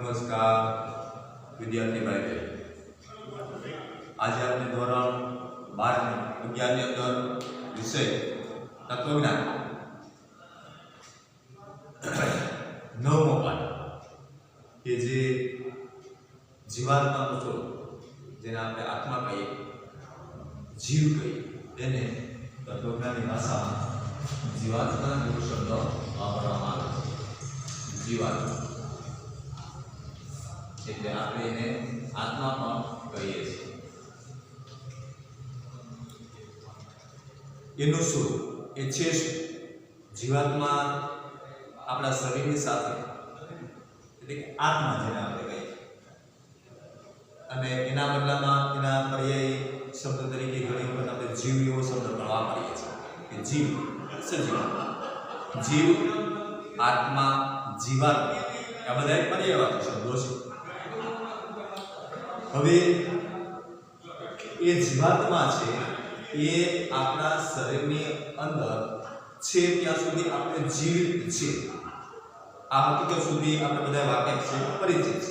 नमस्कार विद्यार्थी भाई बहन, आज आपने धोरण 12 विज्ञान के अंदर विषय तत्वज्ञान 9मो पाठ के जे जीवात्मा तो जेने आपणे आत्मा कहीए जीव कहीए एने तत्वज्ञानी भाषा जीवात्मा जेवो शब्द वापरवामां आवे छे। जीवात्मा એટલે આપણે એને આત્મા પણ કહીએ છીએ। એનું શું એ છે શું? જીવાત્મા આપણા શરીરની સાથે એટલે કે આત્મા જેને આપણે કહીએ અને એના બદલામાં એના પર્યાય શબ્દ તરીકે ઘણી વખત આપણે જીવ એવો શબ્દ પણ વાપરીએ છીએ કે જીવ સજીવ જીવ આત્મા જીવાત્મા આ બધા પર્યાયવાચક શબ્દો છે। હવે એ જીવાત્મા છે એ આપણા શરીરની અંદર છે ત્યાં સુધી આપણે જીવિત છે, આ હકીકત સુધી આપણે બધા વાકેફ છે, પરિચિત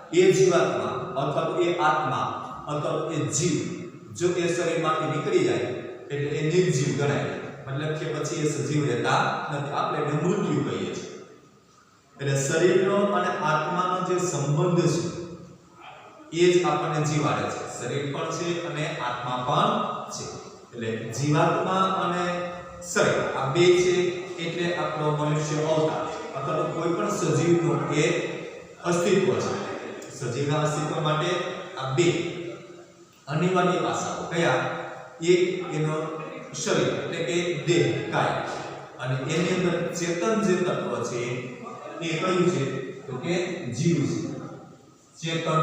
છે। એ જીવાત્મા અથવા તો એ આત્મા અથવા તો એ જીવ જો એ શરીરમાંથી નીકળી જાય એટલે એ નિર્જીવ ગણાય, મતલબ કે પછી એ સજીવ રહેતા નથી, આપણે એને મૃત્યુ કહીએ છીએ। એટલે શરીરનો અને આત્માનો જે સંબંધ છે એ જ આપણને જીવાડે છે, શરીર પણ છે અને આત્મા પણ છે। એટલે જીવાત્મા અને શરીર આ બે છે એટલે આપણો મનુષ્ય અવતાર અથવા તો કોઈ પણ સજીવનું એ અસ્તિત્વ છે। સજીવના અસ્તિત્વ માટે આ બે અનિવાર્ય પાસાઓ કયા? એક એનો શરીર એટલે કે દેહ કાય અને એની અંદર ચેતન જે તત્વ છે એ કયું છે તો કે જીવ છે, ચેતન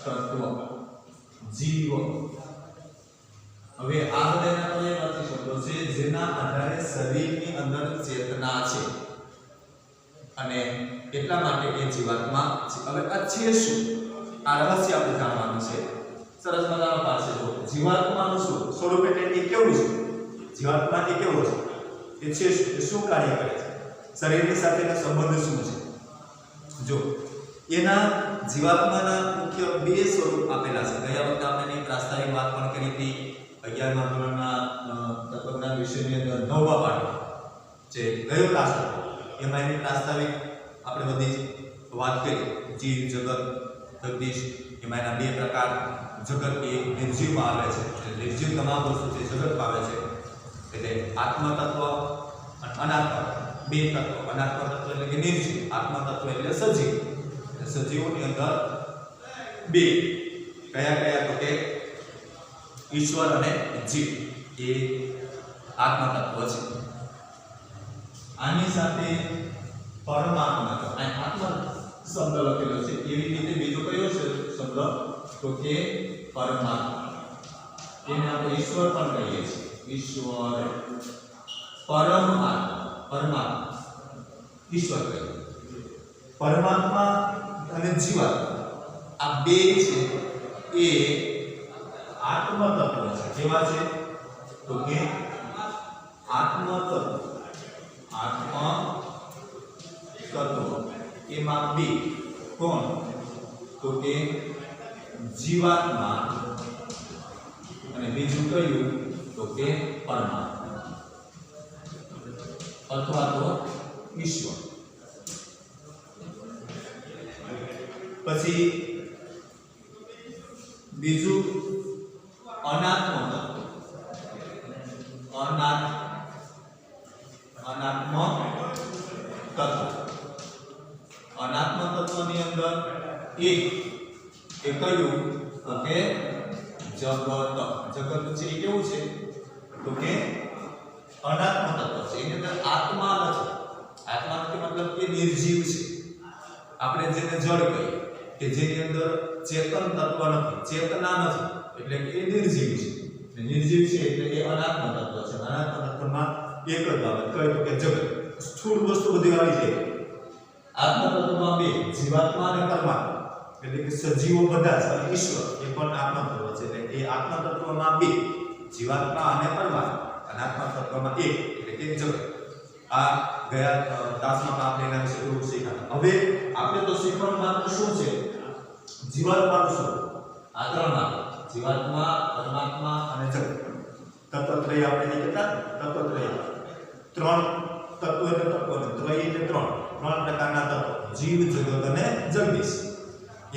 તત્વ જીવ। હવે આ બધાના પર્યાયવાચી શબ્દો છે જેના આધારે શરીરની અંદર ચેતના છે અને એટલા માટે એ જીવાત્મા છે। હવે આ છે શું? આ રહસ્ય આપણે જાણવાનું છે। સરસ મજાનો પાઠ છે। જો જીવાત્માનું શું સ્વરૂપ એટલે એ કેવું છે? જીવાત્મા એ કેવો છે? એ છે શું કાર્ય કરે છે? શરીરની સાથેનો સંબંધ શું છે? જો એના જીવાત્માના મુખ્ય બે સ્વરૂપ આપેલા છે। ગયા વખતે આપણે એની પ્રાસ્તાવિક વાત પણ કરી હતી 11મા ધોરણના તત્વજ્ઞાન વિષયની અંદર 9મા પાઠમાં જે ગયો ક્લાસ હતો એમાં એની પ્રાસ્તાવિક આપણે બધી વાત કરી। જીવ જગત જગદીશ એમાં એના બે પ્રકાર, જગત એ નિર્જીવમાં આવે છે, નિર્જીવ તમામ વસ્તુ છે જગતમાં આવે છે। એટલે આત્મ તત્વ અને અનાત્મ બે તત્વ, અનાત્મ તત્વ એટલે કે નિર્જીવ, આત્મ તત્વ એટલે સજીવ। સજીવોની અંદર બે કયા કયા તો કે ઈશ્વર અને જીવ એ આત્મ તત્વ છે। આની સાથે પરમાત્મા આ આત્મ શબ્દ લખેલો છે એવી રીતે બીજો કયો છે શબ્દ તો કે પરમાત્મા, એને આપણે ઈશ્વર પણ કહીએ છીએ। ઈશ્વર પરમાત્મા, પરમાત્મા ઈશ્વર કહીએ। પરમાત્મા અને જીવાત્મા આ બે છે એ આત્મ તત્વ છે। કેવા છે તો કે આત્મ તત્વ, આત્મ તત્વ એમાં બે કોણ તો કે જીવાત્મા અને બીજું કયું તો કે પરમાત્મા અથવા તો ઈશ્વર। પછી બીજું અનાત્મ તત્વ, અનાત્મ તત્વ, અનાત્મ તત્વની અંદર એક એ કયું તો કે જગત। જગત છે એ કેવું છે તો કે અનાત્મ તત્વ છે, એની અંદર આત્મા નથી, આત્મા નથી મતલબ કે નિર્જીવ છે। આપણે જેને જડ કહીએ કે જેની અંદર ચેતન તત્વ નથી, ચેતના નથી એટલે કે એ નિર્જીવ છે। નિર્જીવ છે એટલે એ અનાત્મ તત્વ છે। અનાત્મ તત્વમાં એક જ બાબત કઈ તો કે જગત, સ્થૂળ વસ્તુ બધી આવી જાય। આત્મ તત્વમાં બે જીવાત્મા અને પરમાત્મા એટલે કે સજીવો બધા છે અને ઈશ્વર એ પણ આત્મ તત્વ છે। એટલે એ આત્મ તત્વમાં બે જીવાત્મા અને પરમાત્મા, અનાત્મ તત્વમાં એક એટલે કે જગત। આ ગયા ક્લાસમાં આપણે એના વિશે થોડું શીખ્યા. હવે આપણે તો શીખવાનું માત્ર શું છે? જીવાત્માનું શું? આ ત્રણ માત્ર જીવાત્મા, પરમાત્મા અને જગત. તત્વત્રય આપણે કેટલા તત્વત્રય ત્રણ તત્વ એટલે તત્વ ને ત્રય એટલે ત્રણ પ્રકારના તત્વ જીવ, જગત અને જગદીશ.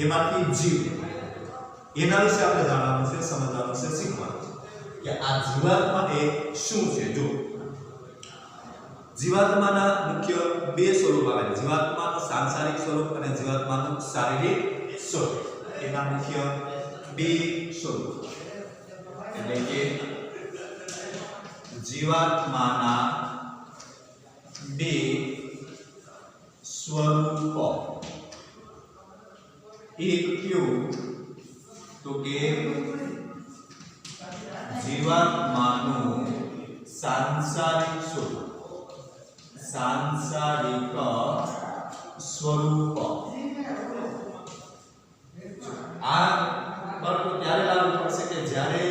એમાંથી જીવ એના વિશે આપણે જાણવાનું છે, સમજવાનું છે, શીખવાનું છે કે આ જીવાત્મા એ શું છે. જો જીવાત્માના મુખ્ય બે સ્વરૂપ આવે છે, જીવાત્માનું સાંસારિક સ્વરૂપ અને જીવાત્માનું શારીરિક સ્વરૂપ. એના મુખ્ય બે સ્વરૂપ એટલે કે જીવાત્માના બે સ્વરૂપો. એક કયું તો કે જીવાત્માનું સાંસારિક સ્વરૂપ, સાંસારિક સ્વરૂપ. આ બાળકો ત્યારે લાગુ પડશે કે જ્યારે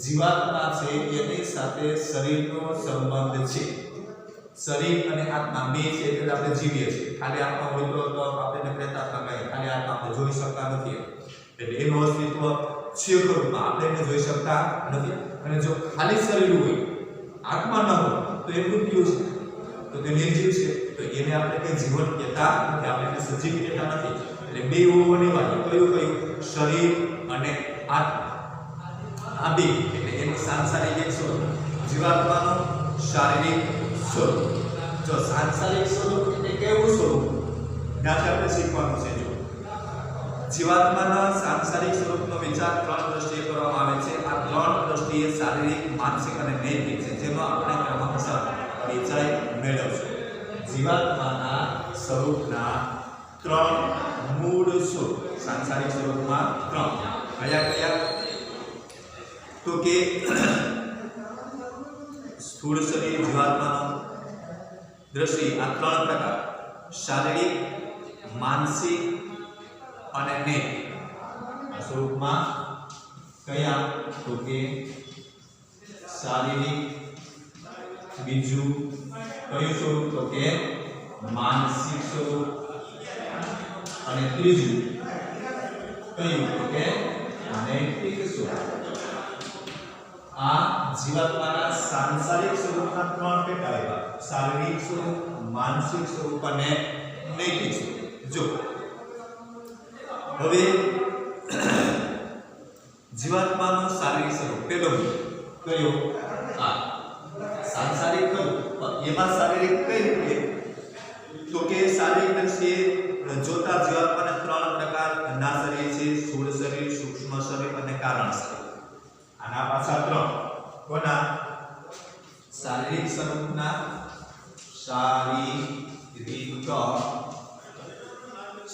જીવાત્મા છે એની સાથે શરીરનો સંબંધ છે. શરીર અને આત્મા બે છે એટલે આપણે જીવીએ છીએ. ખાલી આત્મા હોય તો આપણે પ્રેતાત્મા કહીએ. ખાલી આત્મા આપણે જોઈ શકતા નથી એટલે એનું અસ્તિત્વ છે સ્વરૂપમાં આપણે એને જોઈ શકતા નથી. અને જો ખાલી શરીર હોય, આત્મા ન હોય તો એ મૃત્યુ છે, તો તે નિર્જીવ છે. તો એને આપણે કઈ જીવન કહેતા નથી, આપણે એને સજીવ કહેતા નથી. એટલે બે હોવાની વાત. કયું શરીર અને આત્મા આ બે એટલે એનું સાંસારિક એક સ્વરૂપ, જીવાત્માનું શારીરિક સ્વરૂપ. જો સાંસારિક સ્વરૂપ એટલે કેવું સ્વરૂપ ત્યાંથી આપણે શીખવાનું છે. જો જીવાત્માના સાંસારિક સ્વરૂપનો વિચાર ત્રણ દ્રષ્ટિએ કરવામાં આવે છે. આ ત્રણ દ્રષ્ટિએ શારીરિક, માનસિક અને નૈતિક છે, જેનો આપણે ક્રમશઃ પરિચય મેળવશું. જીવાત્માના સ્વરૂપના ત્રણ મૂળ સ્વરૂપ, સાંસારિક સ્વરૂપમાં ત્રણ કયા તો કે સ્થૂળ શરીર જીવાત્માનો દ્રષ્ટિ આ ત્રણ પ્રકાર શારીરિક, માનસિક અને નૈતિક સ્વરૂપમાં કયા તો કે શારીરિક, બીજું કયું સ્વરૂપ તો કે માનસિક સ્વરૂપ અને ત્રીજું કયું તો કે નૈતિક સ્વરૂપ. આ જીવાત્માના સાંસારિક સ્વરૂપના ત્રણ પેટા વિભાગ શારીરિક સ્વરૂપ, માનસિક સ્વરૂપ અને નૈતિક સ્વરૂપ. જો હવે જીવાત્માનું શારીરિક સ્વરૂપ પેલો કયો? આ સાંસારિક કયું? એમાં શારીરિક કઈ રીતે તો કે શારીરિક દ્રષ્ટિએ જોતા જીવાત્માના ત્રણ પ્રકારના શરીર છે, સ્થૂળ શરીર, સૂક્ષ્મ શરીર અને કારણ શરીર. આના પાછા ત્રણ કોના? શારીરિક સ્વરૂપના શારીરિક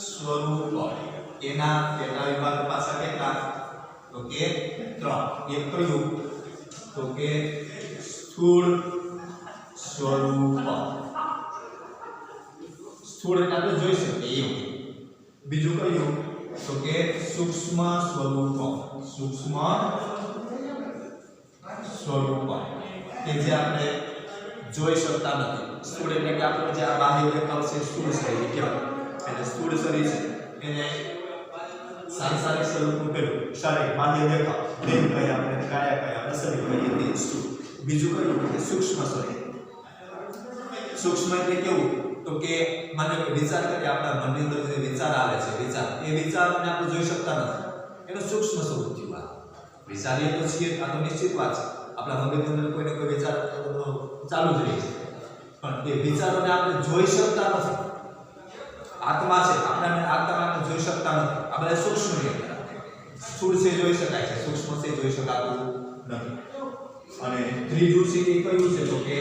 સ્વરૂપ. એના કેટલા વિભાગ પાછા કેટલા તો કે ત્રણ. એક કયું તો કે સ્થૂળ સ્વરૂપ. સ્થૂળ એટલે આપણે જોઈ શકીએ એવું. બીજું કયું તો કે સૂક્ષ્મ સ્વરૂપ, સૂક્ષ્મ સ્વરૂપ કે જે આપણે જોઈ શકતા નથી. સ્થૂળ એટલે કે આપણો જે આ બાહ્ય દેખાવ છે સ્થૂળ શરીર કહેવાય. એટલે સ્થૂળ શરીર છે એને સાંસારિક સ્વરૂપનું પેલું શારીરિક બાહ્ય દેખાવ દેહ કહીએ આપણે, કાયા કહીએ આપણે, શરીર કહીએ તે સ્થૂળ. બીજું કયું કે સૂક્ષ્મ શરીર. સૂક્ષ્મ એટલે કેવું તો કે માનો કે વિચાર કરીએ, આપણા મનની અંદર જે વિચાર આવે છે, વિચાર એ વિચારોને આપણે જોઈ શકતા નથી. એનો સૂક્ષ્મ સ્વરૂપ થયું. વિચારીએ તો છીએ, આ તો નિશ્ચિત વાત છે. આપણા મગજની અંદર કોઈને કોઈ વિચાર ચાલુ જ રહે છે, પણ એ વિચારોને આપણે જોઈ શકતા નથી. આત્મા છે, આપણે આત્માને જોઈ શકતા નથી. આ બધા સૂક્ષ્મ કહેવાય. સ્થૂળ છે જોઈ શકાય છે, સૂક્ષ્મ છે જોઈ શકાતું નથી. અને ત્રીજું છે એ કયું છે તો કે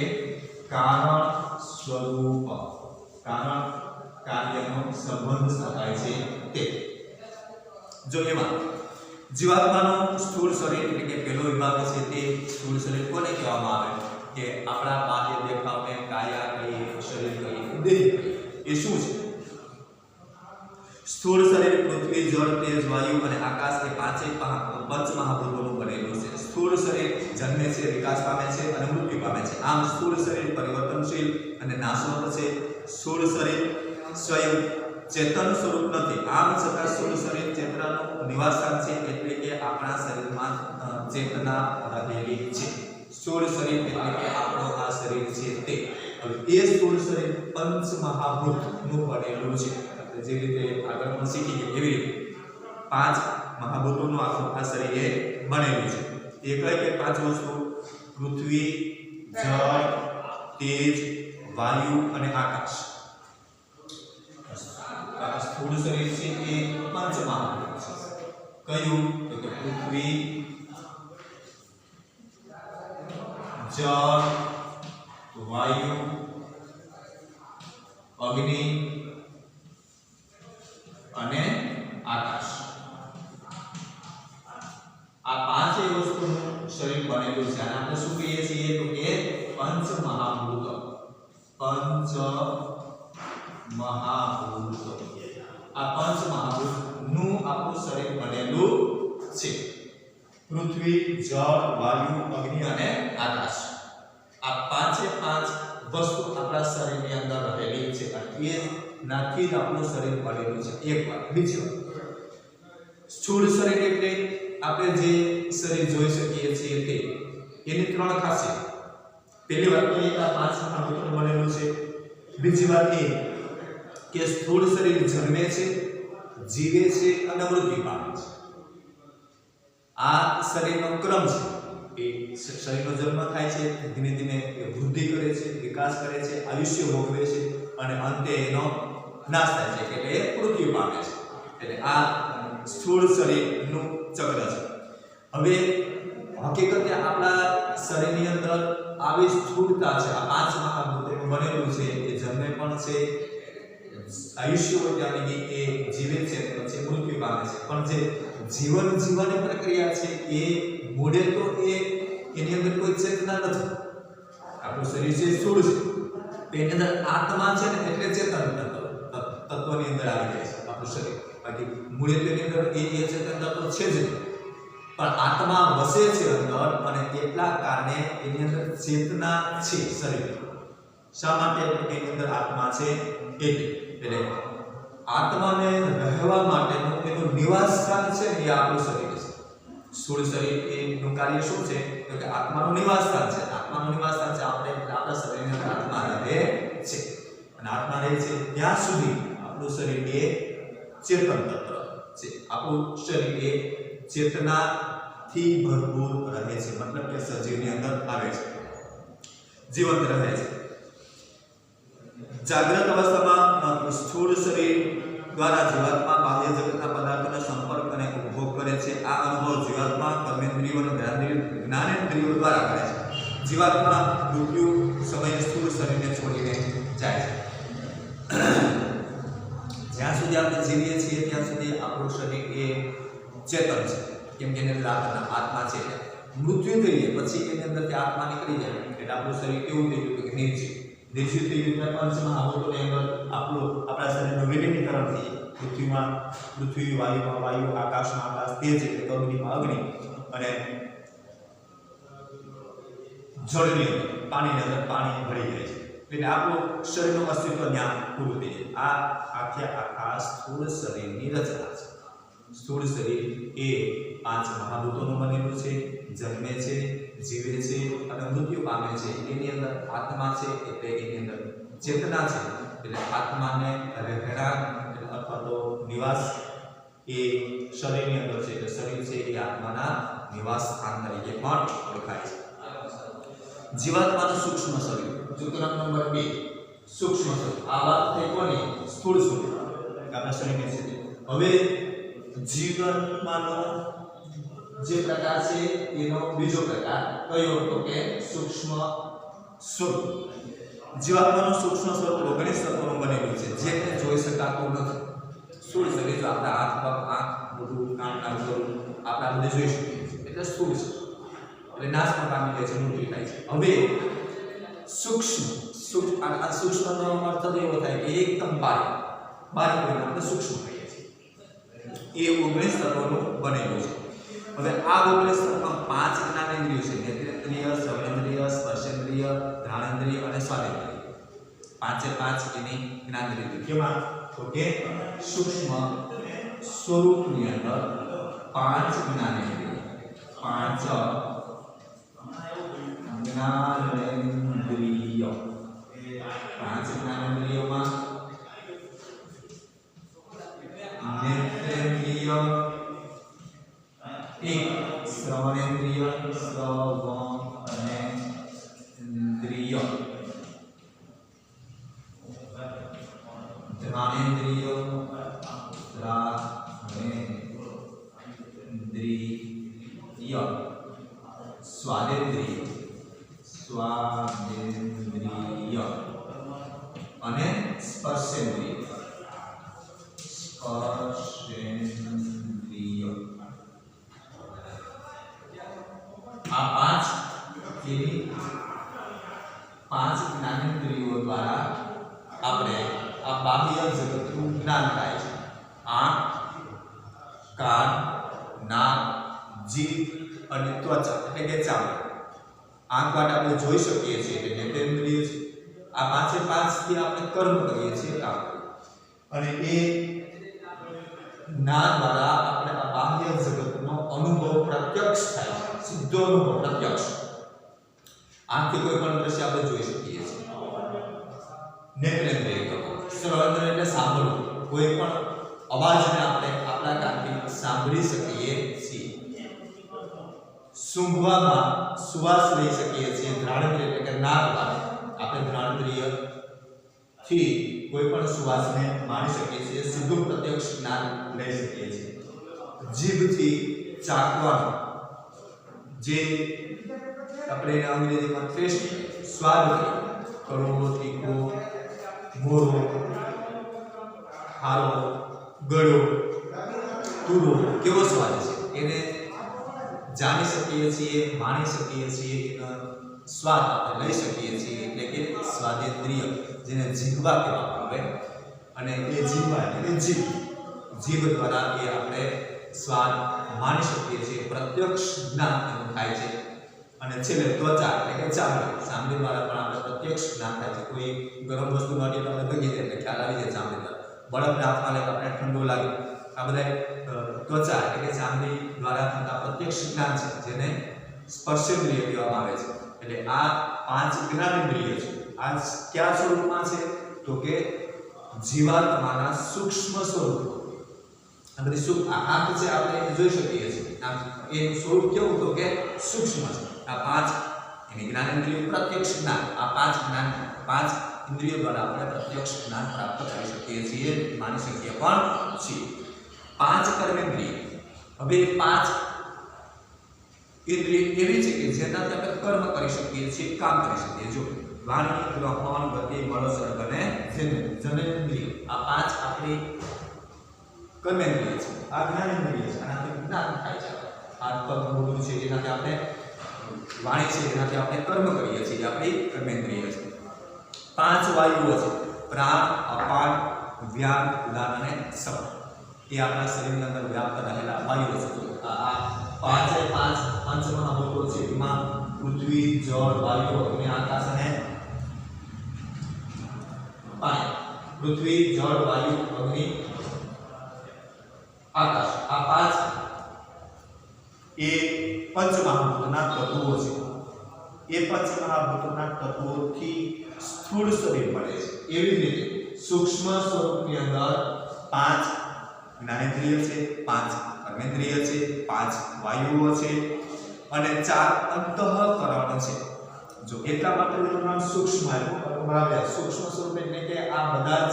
કારણ સ્વરૂપ. કારણ કાર્યનો સંબંધ સ્થપાય છે તે. જો એમાં જીવાત્માનું સ્થૂળ શરીર એટલે કે પહેલો વિભાગ છે તે સ્થૂળ શરીર કોને કહેવામાં આવે કે આપણા બાહ્ય દેખાવને કાયા કહીએ, શરીર કહીએ, દેહ કહીએ. એ શું છે? સ્થૂળ શરીર પૃથ્વી, જળ, તેજ, વાયુ અને આકાશ એ પાંચેય પંચ મહાભૂતોનું બનેલું છે. સ્થૂળ શરીર જન્મે છે, વિકાસ પામે છે અને મૃત્યુ પામે છે. આમ સ્થૂળ શરીર પરિવર્તનશીલ અને નાશવંત છે. સ્થૂળ શરીર સ્વયં ચેતન સ્વરૂપ નથી, આમ છતાં સ્થૂળ શરીર ચેતનાનું નિવાસસ્થાન છે, એટલે કે આપણા શરીરમાં ચેતના રહેલી છે. સ્થૂળ શરીર એટલે કે આપણો આ શરીર છે તે. હવે એ સ્થૂળ શરીર પંચ મહાભૂતનું બનેલું છે. જે રીતે આગળ પણ શીખી ગયા એવી રીતે પાંચ મહાભૂતોનું આખું આ શરીર એ બનેલું છે. એ કઈ કઈ પાંચ વસ્તુ? પૃથ્વી, જળ, તેજ, વાયુ અને આકાશ. આ સ્થૂળ શરીર છે એ પંચ મહાભૂત છે. કયું? તો કે પૃથ્વી, જળ, વાયુ, અગ્નિ અને આકાશ. આ પાંચેય વસ્તુનું શરીર બનેલું છે. અને આપણે શું કહીએ છીએ? તો કે પંચ મહાભૂત. પંચ મહાભૂત. આ પંચ મહાભૂતનું આપણું શરીર બનેલું છે. પૃથ્વી, જળ, વાયુ, અગ્નિ અને આકાશ. આ પાંચે પાંચ વસ્તુ આપણા શરીરની અંદર રહેલી છે અને એ નાથી જ આપણું શરીર બનેલું છે. એક વાત. બીજી વાત, સ્થૂળ શરીર એટલે આપણે જે શરીર જોઈ શકીએ છીએ તે. એની ત્રણ ખાસિયત. પહેલી વાત તો એ આ પાંચ મહાભૂતોનું બનેલું છે. બીજી વાત એ કે સ્થૂળ શરીર જન્મે છે, જીવે છે અને મૃત્યુ પામે છે. આ શરીરનો ક્રમ છે. એ શરીરનો જન્મ થાય છે, ધીમે ધીમે વૃદ્ધિ કરે છે, વિકાસ કરે છે, આયુષ્ય ભોગવે છે અને અંતે એનો નાશ થાય છે, એટલે એ મૃત્યુ પામે છે. એટલે આ સ્થૂળ શરીરનું ચક્ર છે. હવે હકીકતે આપણા શરીરની અંદર આવી સ્થૂળતા છે. આ પાંચ મહાભૂતોનું બનેલું છે. એ જન્મે પણ છે, આયુષ્ય હોય ત્યાં લગી એ જીવે છે, પછી મૃત્યુ પામે છે. પણ જે જીવન જીવવાની પ્રક્રિયા છે એ મૂળે તો એની અંદર કોઈ ચેતના નથી. આપણું શરીર છે સ્થૂળ છે, એની અંદર આત્મા છે ને એટલે ચેતન તત્વની અંદર આવી જાય છે આપણું શરીર. બાકી મૂળે તો એની અંદર એ ચેતન તત્વ છે જ નહીં, પણ આત્મા વસે છે અંદર અને એટલા કારણે એની અંદર ચેતના છે શરીર. શા માટે? એની અંદર આત્મા છે એટલે આત્માને રહેવા માટેનું એનું નિવાસ સ્થાન છે એ આપણું શરીર છે. સ્થૂળ શરીર એનું કાર્ય શું છે? તો કે આત્માનું નિવાસ સ્થાન છે. આત્માનું નિવાસ સ્થાન છે આપણે આપણા શરીરની અંદર આત્મા રહે છે અને આત્મા રહે છે ત્યાં સુધી આપણું શરીર એ ચેતન તત્વ છે. આપણું શરીર એ ચેતનાથી ભરપૂર રહે છે, મતલબ કે સજીવની અંદર આવે છે, જીવંત રહે છે. જાગ્રત અવસ્થામાં સ્થૂળ શરીર દ્વારા જીવાત્મા બાહ્ય જગતના પદાર્થોનો સંપર્ક અને ઉપભોગ કરે છે. આ અનુભવ જીવાત્મા કર્મેન્દ્રિયો અને જ્ઞાનેન્દ્રિયો દ્વારા કરે છે. જીવાત્મા મૃત્યુ સમયે સ્થૂળ શરીરને છોડીને જાય છે. જ્યાં સુધી આપણે જીવીએ છીએ ત્યાં સુધી આપણું શરીર એ ચેતન છે, કેમ કે એની અંદર આત્મા છે. મૃત્યુ થઈ જાય પછી એની અંદરથી આત્મા નીકળી જાય એટલે આપણું શરીર કેવું થઈ ગયું? કે નિર્જીવ. નિર્જીવ થઈ ગયું પંચ મહાભૂતોની અંદર આપણા શરીરનું વિલીનીકરણ થઈ જાય. પૃથ્વી વાયુમાં વાયુ, આકાશમાં આકાશ, તેજ એટલે અગ્નિમાં અગ્નિ અને જળની અંદર પાણીની અંદર પાણી ભળી જાય છે. એટલે આપણું શરીરનું અસ્તિત્વ ત્યાં પૂરું થઈ જાય. આ આખા સ્થૂળ શરીરની રચના છે. સ્થૂળ શરીર એ પાંચ મહાભૂતોનું બનેલું છે, જન્મે છે, જીવે છે અને મૃત્યુ પામે છે. એની અંદર આત્મા છે એટલે એની અંદર ચેતના છે. એટલે આત્માને રહેણાંક અથવા તો નિવાસ એ શરીરની અંદર છે. એટલે શરીર છે એ આત્માના નિવાસ સ્થાન તરીકે પણ ઓળખાય છે. જીવાત્માનું સૂક્ષ્મ શરીર. સૂત્ર નંબર 2 સૂક્ષ્મ શરીર. આ વાત થઈ કોની? સ્થૂળ શરીર આપણા શરીરની છે. હવે જીવનમાંનો જે પ્રકાર છે એનો બીજો પ્રકાર કયો? તો કે સૂક્ષ્મ સ્વરૂપ. જીવાત્માનું સૂક્ષ્મ સ્વરૂપ 19 તત્વોનું બનેલું છે, જેને જોઈ શકાતું નથી. સ્થૂળ શરીર જો આપણા હાથ, પગ, આંખ, મોઢું, કાન, નાક, આપણે બધે જોઈ શકીએ છીએ એટલે સ્થૂળ છે. એટલે નાશ પણ પામી જાય છે, મૃત્યુ થાય છે. હવે સૂક્ષ્મનો અર્થ એવો થાય કે એકદમ બારીક આપણે સૂક્ષ્મ કહીએ છીએ. એ 19 તત્વોનું બનેલું છે. હવે આ 19 તત્વમાં 5 જ્ઞાનેન્દ્રિયો છે: નેત્રેન્દ્રિય, શ્રવણેન્દ્રિય, સ્પર્શેન્દ્રિય, ઘ્રાણેન્દ્રિય અને સ્વાદેન્દ્રિય. પાંચે પાંચ એની જ્ઞાનેન્દ્રિયો કેમાં તો કે સૂક્ષ્મ સ્વરૂપની અંદર પાંચ જ્ઞાનેન્દ્રિયો પાંચ જ્ઞાનેન્દ્રિયો પાંચ જ્ઞાનેન્દ્રિયોમાં नेत्रेन्द्रिय एक श्रवणेन्द्रिय श्रवणेन्द्रिय घ्राणेन्द्रिय घ्राणेन्द्रिय स्वादेन्द्रिय स्वादेन्द्रिय અને સ્પર્શેન્દ્રિય स्पर्शेन्द्रिय आ पांच ज्ञानेन्द्रियों द्वारा आपणे आ बाह्य जगतનું જ્ઞાન થાય છે આંખ કાન નાક જીભ અને ત્વચા એટલે કે ચામડી આંખ દ્વારા આપણે જોઈ શકીએ છીએ કે નેત્રેન્દ્રિય છે આ પાંચે પાંચ થી આપણે કર્મ કરીએ છીએ કામ અને એ જ્ઞાન દ્વારા આપણે આ બાહ્ય જગતનો અનુભવ પ્રત્યક્ષ થાય છે સીધો અનુભવ પ્રત્યક્ષ આંખથી કોઈ પણ દ્રશ્ય આપણે જોઈ શકીએ છીએ નેત્રેન્દ્રિય શ્રવણેન્દ્રિય એટલે સાંભળવું કોઈ પણ અવાજને આપણે આપણા કાનથી સાંભળી શકીએ છીએ સૂંઘવામાં સુવાસ લઈ શકીએ છીએ ઘ્રાણેન્દ્રિય એટલે કે નાક દ્વારા આપણે ઘ્રાણેન્દ્રિય થી કોઈ પણ સુવાસને માણી શકીએ છીએ સીધું પ્રત્યક્ષ જ્ઞાન લઈ શકીએ છીએ જીભથી ચાખવાનું જે આપણે અંગ્રેજીમાં ટેસ્ટ સ્વાદ કડવો તીખો મોરો ખારો ગળો તુરો કેવો સ્વાદ છે એને જાણી શકીએ છીએ માણી શકીએ છીએ એનો સ્વાદ આપણે લઈ શકીએ છીએ એટલે કે સ્વાદેન્દ્રિય જેને જીભવા કહેવામાં આવે અને એ જીભવા એટલે જીભ દ્વારા એ આપણે સ્વાદ માણી શકીએ છીએ પ્રત્યક્ષ જ્ઞાન એનું થાય છે અને છેલ્લે ત્વચા એટલે કે ચામડી દ્વારા પણ આપણે પ્રત્યક્ષ જ્ઞાન થાય છે કોઈ ગરમ વસ્તુ માટે આપણે ભગી જાય એટલે ખ્યાલ આવી જાય ચામડી દ્વારા બળદને હાથમાં લે આપણે ઠંડો લાગે આ બધા ત્વચા એટલે કે ચામડી દ્વારા થતા પ્રત્યક્ષ જ્ઞાન છે જેને સ્પર્શેન્દ્રિય કહેવામાં આવે છે એટલે આ પાંચ જ્ઞાનેન્દ્રિય છે આ કયા સ્વરૂપમાં છે તો કે જીવાત્માના સૂક્ષ્મ સ્વરૂપ આ બધી આંખ છે આપણે જોઈ શકીએ છીએ એનું સ્વરૂપ કેવું તો કે સૂક્ષ્મ છે આ પાંચ એની જ્ઞાનેન્દ્રિયો પ્રત્યક્ષ જ્ઞાન આ પાંચ ઇન્દ્રિયો દ્વારા આપણે પ્રત્યક્ષ જ્ઞાન પ્રાપ્ત કરી શકીએ છીએ માની શકીએ પણ છીએ પાંચ કર્મેન્દ્રિય હવે પાંચ ઇન્દ્રિય એવી છે કે જેનાથી આપણે કર્મ કરી શકીએ છીએ કામ કરી શકીએ જો વાણી ગ્રહણ ગતિ બળ સર્ગ અને જનેન્દ્રિય આ પાંચ આપણી કર્મેન્દ્રિય છે આ જ્ઞાનેન્દ્રિય છે આનાથી જ્ઞાન થાય છે હાથ પગ મોઢું છે જેનાથી આપણે વાણી છે જેનાથી આપણે કર્મ કરીએ છીએ આપણી કર્મેન્દ્રિય છે પાંચ વાયુઓ છે પ્રાણ અપાન વ્યાન ઉદાન અને સપ્ત એ આપણા શરીરની અંદર વ્યાપ્ત રહેલા વાયુઓ છે આ પાંચે પાંચ પંચમહાભૂતો છે એમાં પૃથ્વી જળ વાયુ અગ્નિ આકાશ અને પાણી પૃથ્વી જળ વાયુ અગ્નિ આકાશ આ પાંચ એ પંચમહાભૂતોના તત્વો છે એ પંચમહાભૂતોના તત્વોથી સ્થૂળ શરીર મળે છે એવી રીતે સૂક્ષ્મ સ્વરૂપની અંદર પાંચ જ્ઞાનેન્દ્રિય છે પાંચ કર્મેન્દ્રિય છે પાંચ વાયુઓ છે અને ચાર અંતઃકરણ છે જો એટલા માટે એનું નામ સૂક્ષ્મ બરાબર સૂક્ષ્મ સ્વરૂપ એટલે કે આ બધા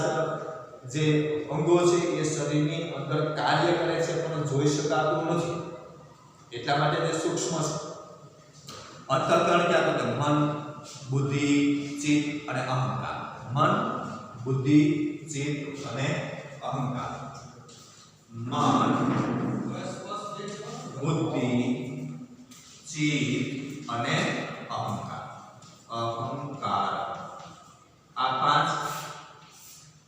જ જે અંગો છે એ શરીરની અંદર કાર્ય કરે છે પણ જોઈ શકાતું નથી એટલા માટે તે સૂક્ષ્મ છે અંતઃકરણ ક્યાં તો મન બુદ્ધિ ચિત્ત અને અહંકાર મન બુદ્ધિ ચિત્ત અને અહંકાર મન બુદ્ધિ ચિત્ત અને અહંકાર આ પાંચ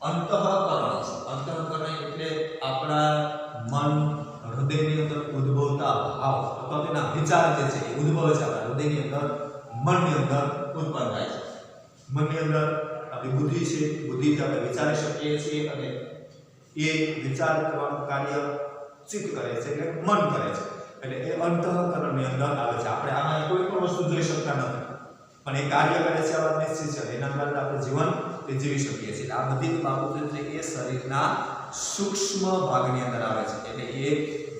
અંતઃકરણ છે અંતઃકરણ એટલે આપણા મન હૃદયની અંદર ઉદ્ભવતા ભાવ અથવા તેના વિચાર જે છે એ ઉદ્ભવે છે આપણા હૃદયની અંદર મનની અંદર ઉત્પન્ન થાય છે મનની અંદર આપણી બુદ્ધિ છે, બુદ્ધિથી આપણે વિચારી શકીએ છીએ અને એ વિચાર કરવાનું કાર્ય ચિત્ત કરે છે એટલે મન કરે છે એટલે એ અંતઃકરણની અંદર આવે છે. આપણે આમાં કોઈ પણ વસ્તુ જોઈ શકતા નથી પણ એ કાર્ય કરે છે આ વાત નિશ્ચિત છે. એના કારણે આપણે જીવન જીવી શકીએ છીએ. આ બધી બાબતો છે એ શરીરના સૂક્ષ્મ ભાગની અંદર આવે છે એટલે એ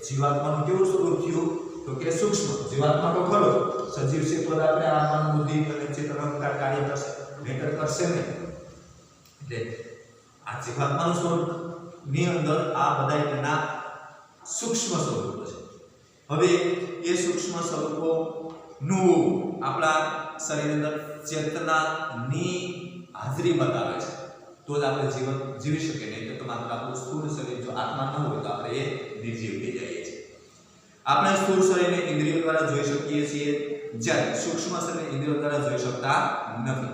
જીવાત્માનું કેવું સ્વરૂપ થયું તો કે સૂક્ષ્મ. જીવાત્મા તો ખરો સજીવ છે તો આપણે આ મન બુદ્ધિ અને ચિત્ત અહંકાર કાર્ય કરશે નહીતર કરશે નહીં. એટલે આ જીવાત્માનું સ્વરૂપ ની અંદર આ બધા એના સૂક્ષ્મ સ્વરૂપો છે. હવે એ સૂક્ષ્મ સ્વરૂપોનું આપણા શરીરની અંદર ચેતનાની હાજરી બતાવે છે તો જ આપણે જીવન જીવી શકીએ. નહીં તો માત્ર આપણું સ્થૂળ શરીર જો આત્મા ન હોય તો આપણે એ નિર્જીવ થઈ જઈએ છીએ. આપણે સ્થૂળ શરીરને ઇન્દ્રિયો દ્વારા જોઈ શકીએ છીએ જ્યારે સૂક્ષ્મ શરીરને ઇન્દ્રિયો દ્વારા જોઈ શકતા નથી.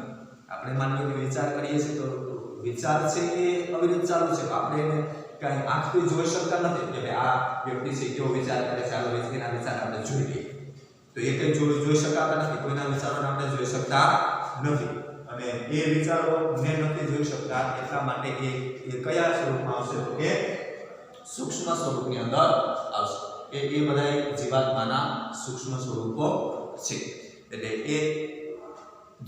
આપણે માની લો કે વિચાર કરીએ છીએ તો વિચાર છે એ અવિરત ચાલુ છે. આપણે એને કઈ આંખથી જોઈ શકતા નથી કે ભાઈ આ વ્યક્તિ છે કેવો વિચાર કરે છે, આ વ્યક્તિના વિચાર આપણે જોઈ લઈએ તો એ કઈ જોઈ શકાતા નથી. કોઈના વિચારોને આપણે જોઈ શકતા નથી અને એ વિચારોને નથી જોઈ શકતા એટલા માટે એ કયા સ્વરૂપમાં આવશે તો કે સૂક્ષ્મ સ્વરૂપની અંદર આવશે. એ બધા જીવાત્માના સૂક્ષ્મ સ્વરૂપો છે. એટલે એ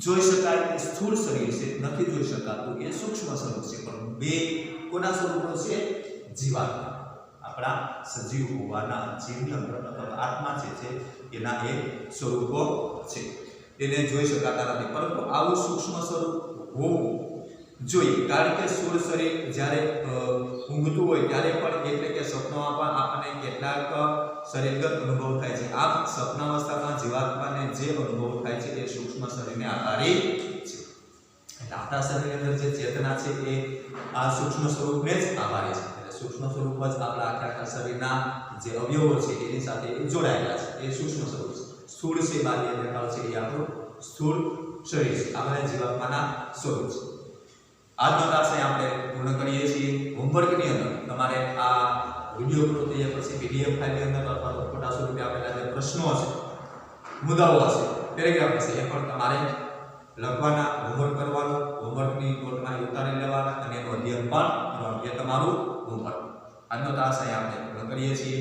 જોઈ શકાય એ સ્થૂળ શરીર છે, નથી જોઈ શકાતું એ સૂક્ષ્મ સ્વરૂપ છે. પણ બે કોના સ્વરૂપો છે? જીવાત્મા, આપણા સજીવ હોવાના જીવની અંદર અથવા આત્મા છે એના એ સ્વરૂપો છે. એને જોઈ શકાતા નથી પરંતુ આવું સૂક્ષ્મ સ્વરૂપ હોવું જોઈએ. કારણ કે સ્થૂળ શરીર જ્યારે ઊંઘતું હોય ત્યારે પણ એટલે કે સ્વપ્નમાં પણ આપણને કેટલાક શરીરગત અનુભવ થાય છે. આમ સ્વપ્નાવસ્થામાં જીવાત્માને જે અનુભવ થાય છે એ સૂક્ષ્મ શરીરને આધારિત છે. એટલે આપણા શરીરની અંદર જે ચેતના છે એ આ સૂક્ષ્મ સ્વરૂપને જ આભારી છે. એટલે સૂક્ષ્મ સ્વરૂપ જ આપણા આખા શરીરના જે અવયવો છે એની સાથે જોડાયેલા છે. એ સૂક્ષ્મ સ્વરૂપ છે. સ્થૂળ છે બાહ્ય દેખાવ છે એ આપણું સ્થૂળ શરીર છે. આ બધા જીવાત્માના સ્વરૂપ છે. આજનો ક્લાસ આપણે પૂર્ણ કરીએ છીએ. હોમવર્કની અંદર તમારે આ વિડિયો પૂરો થયા પછી પીડીએફ ફાઇલની અંદર અથવા તો ફોટા સ્વરૂપે આપેલા જે પ્રશ્નો હશે, મુદ્દાઓ હશે, પેરેગ્રાફ હશે એ પણ તમારે લખવાના, હોમવર્ક કરવાનું, હોમવર્કની નોટમાં ઉતારી લેવાના અને એનું અધ્યયન પણ કરવાનું. એ તમારું હોમવર્ક. આજનો ક્લાસ આપણે પૂર્ણ કરીએ છીએ.